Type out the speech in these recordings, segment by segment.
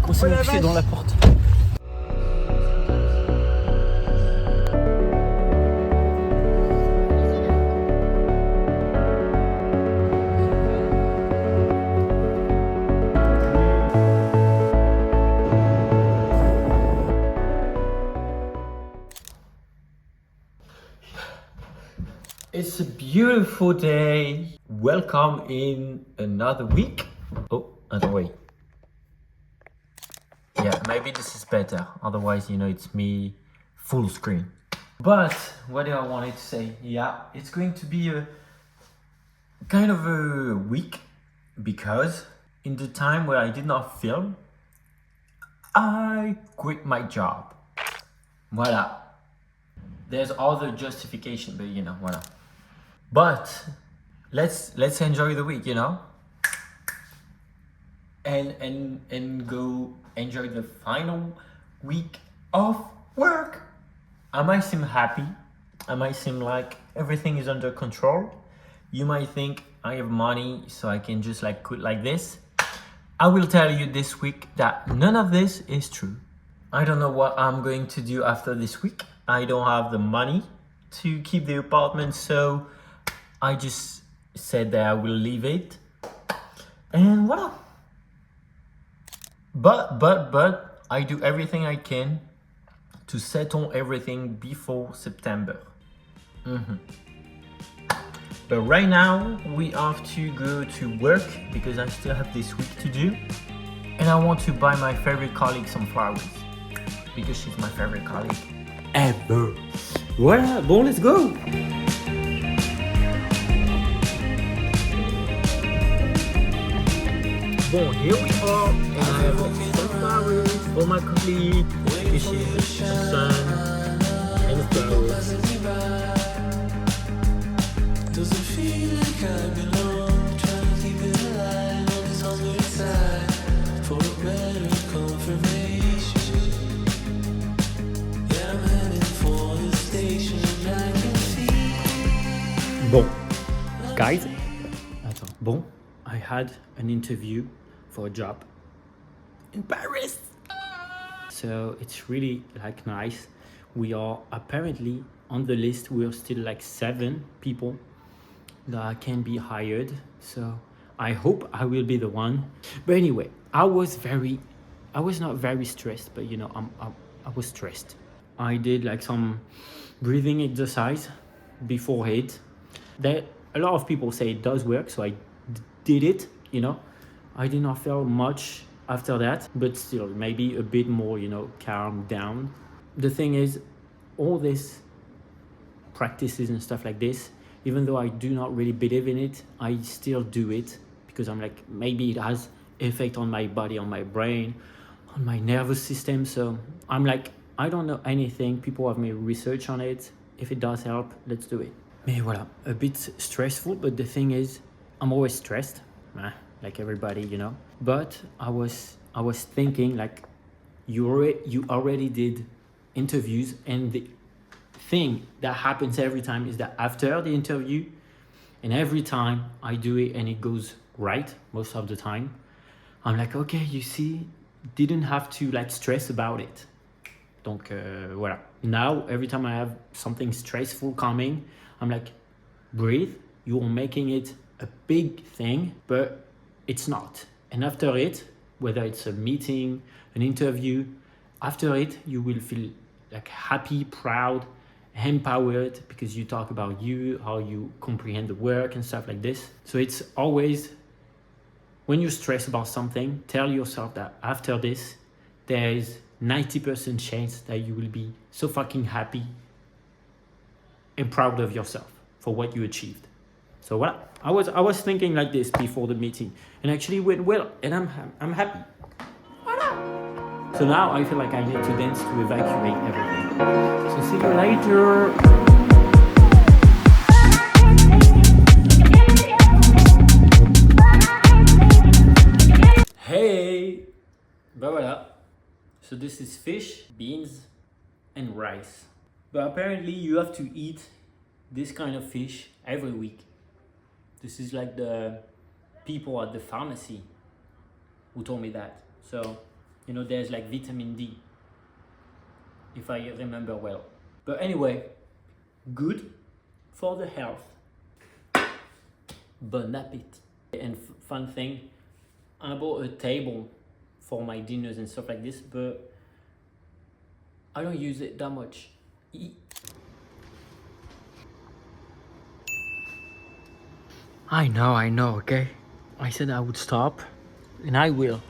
coincé mon pied dans la porte. It's a beautiful day. Welcome in another week. Oh, no, wait. Yeah, maybe this is better. Otherwise, it's me full screen. But what do I wanted to say? Yeah, it's going to be a kind of a week because in the time where I did not film, I quit my job. Voila. There's other justification, but voila. But let's enjoy the week, and go enjoy the final week of work. I might seem happy. I might seem like everything is under control. You might think I have money, so I can just quit like this. I will tell you this week that none of this is true. I don't know what I'm going to do after this week. I don't have the money to keep the apartment, so I just said that I will leave it. And voila. But I do everything I can to settle everything before September. But right now we have to go to work because I still have this week to do. And I want to buy my favorite colleague some flowers because she's my favorite colleague ever. Voilà, bon, let's go. Bon, here we are, and I have some flowers for my colleague, because she's the sun and the flowers. Does it feel like I belong? Trying to keep it alive on this hungry side for a better confirmation. Yeah, I'm heading for the station. I can feel. Bon, guys, attends. Bon, I had an interview for a job in Paris. So it's really nice. We are apparently on the list. We are still 7 people that can be hired. So I hope I will be the one. But anyway, I was not very stressed, but I was stressed. I did some breathing exercise before it. A lot of people say it does work, so I did it, I did not feel much after that, but still maybe a bit more, calm down. The thing is, all these practices and stuff like this, even though I do not really believe in it, I still do it because I'm maybe it has effect on my body, on my brain, on my nervous system. So I'm I don't know anything. People have made research on it. If it does help, let's do it. Mais voilà, a bit stressful, but the thing is, I'm always stressed. Like everybody, But I was thinking you already did interviews, and the thing that happens every time is that after the interview, and every time I do it and it goes right most of the time, I'm okay, you see, didn't have to stress about it. Donc voilà. Now every time I have something stressful coming, I'm breathe. You are making it a big thing, but it's not. And after it, whether it's a meeting, an interview, after it, you will feel happy, proud, empowered, because you talk about how you comprehend the work and stuff like this. So it's always, when you stress about something, tell yourself that after this, there is 90% chance that you will be so fucking happy and proud of yourself for what you achieved. So what I was thinking like this before the meeting, and actually went well, and I'm happy. Voilà. So now I feel like I need to dance to evacuate everything. So see you later. Hey, but voilà. So this is fish, beans, and rice. But apparently you have to eat this kind of fish every week. This is the people at the pharmacy who told me that. So You know, there's like vitamin D, if I remember well. But anyway, good for the health. Bon appétit. And fun thing, I bought a table for my dinners and stuff like this, but I don't use it that much. I know, okay? I said I would stop, and I will.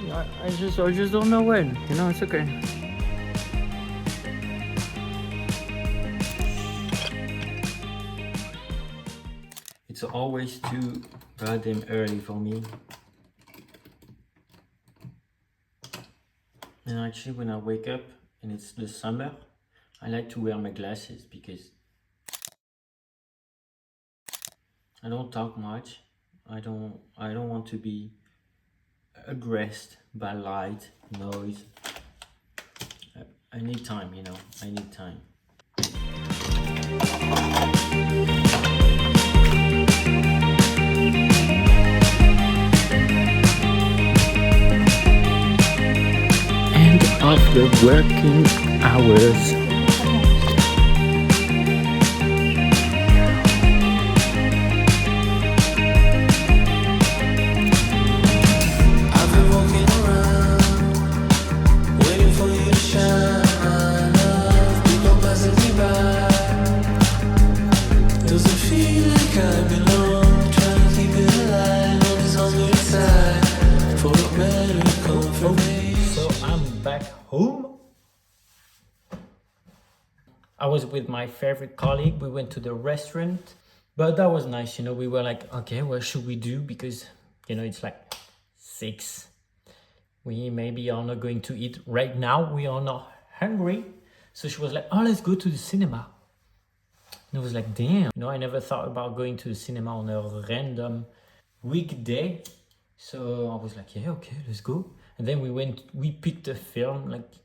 I just don't know when, you know, it's okay. It's always too goddamn early for me. And actually when I wake up and it's the summer, I like to wear my glasses because I don't talk much. I don't want to be aggressed by light, noise. I need time, you know, I need time. End of the working hours. Home. I was with my favorite colleague. We went to the restaurant, but that was nice. You know, we were like, okay, what should we do? Because, you know, it's like 6. We maybe are not going to eat right now. We are not hungry. So she was like, oh, let's go to the cinema. And I was like, damn. You know, I never thought about going to the cinema on a random weekday. So I was like, yeah, okay, let's go. And then we picked a film like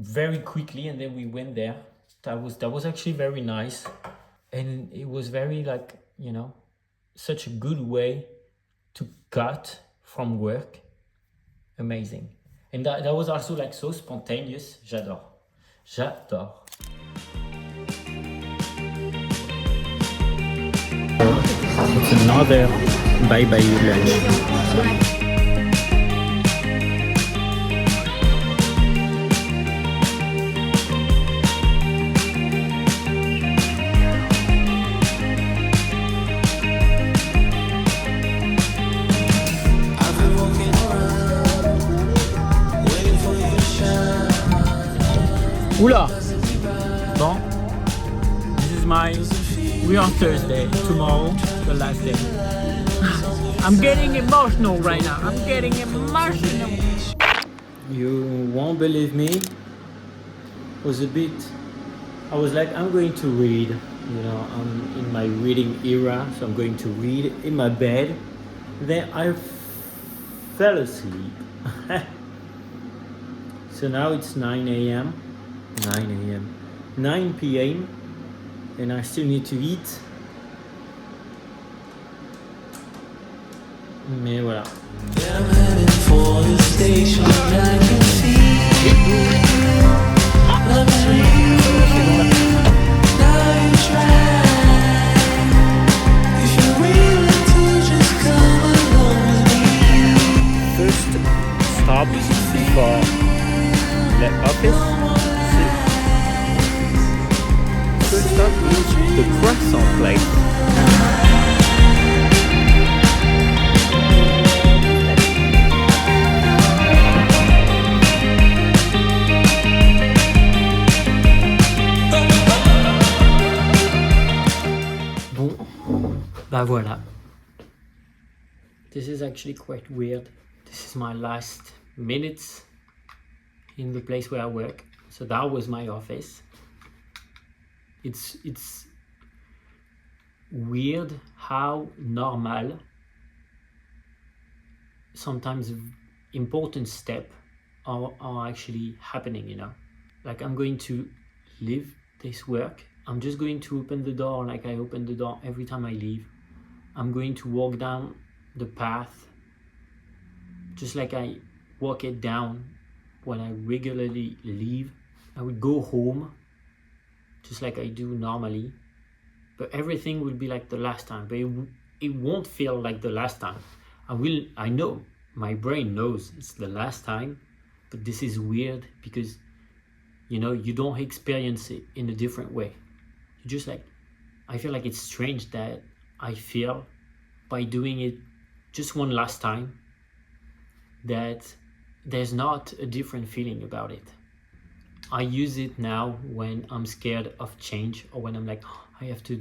very quickly, and then we went there. That was actually very nice. And it was very like, you know, such a good way to cut from work. Amazing. And that was also like so spontaneous. J'adore. It's another bye-bye lunch. Oula! Bon, we are Thursday, tomorrow, the last day. I'm getting emotional right now. You won't believe me. I was like, I'm going to read. You know, I'm in my reading era, so I'm going to read in my bed. Then I fell asleep. So now it's 9 p.m. and I still need to eat. Mais voilà. I'm heading for the station. I can see now you try. If you're willing to just come along with me. First stop for the office. First stop is the croissant place. Bah voilà. This is actually quite weird. This is my last minutes in the place where I work. So that was my office. It's weird how normal sometimes important steps are actually happening, you know. Like I'm going to leave this work. I'm just going to open the door like I open the door every time I leave. I'm going to walk down the path just like I walk it down when I regularly leave. I would go home just like I do normally, but everything will be like the last time, but it won't feel like the last time. I know, my brain knows it's the last time, but this is weird because, you know, you don't experience it in a different way. You just like, I feel like it's strange that I feel by doing it just one last time that there's not a different feeling about it. I use it now when I'm scared of change, or when I'm like, "Oh, I have to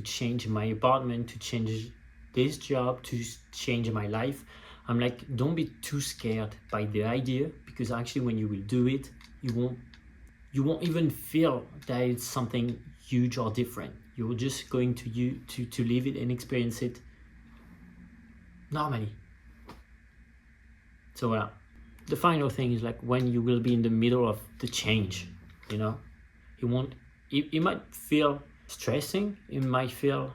change my apartment, to change this job, to change my life." I'm like, don't be too scared by the idea, because actually when you will do it, you won't even feel that it's something huge or different. You're just going to live it and experience it normally. So the final thing is like when you will be in the middle of the change, you know, it might feel stressing, it might feel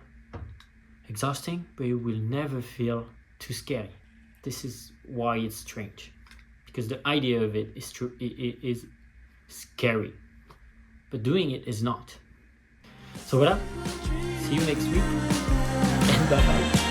exhausting, but it will never feel too scary. This is why it's strange, because the idea of it is true. It is scary, but doing it is not. So voilà, see you next week, and bye bye.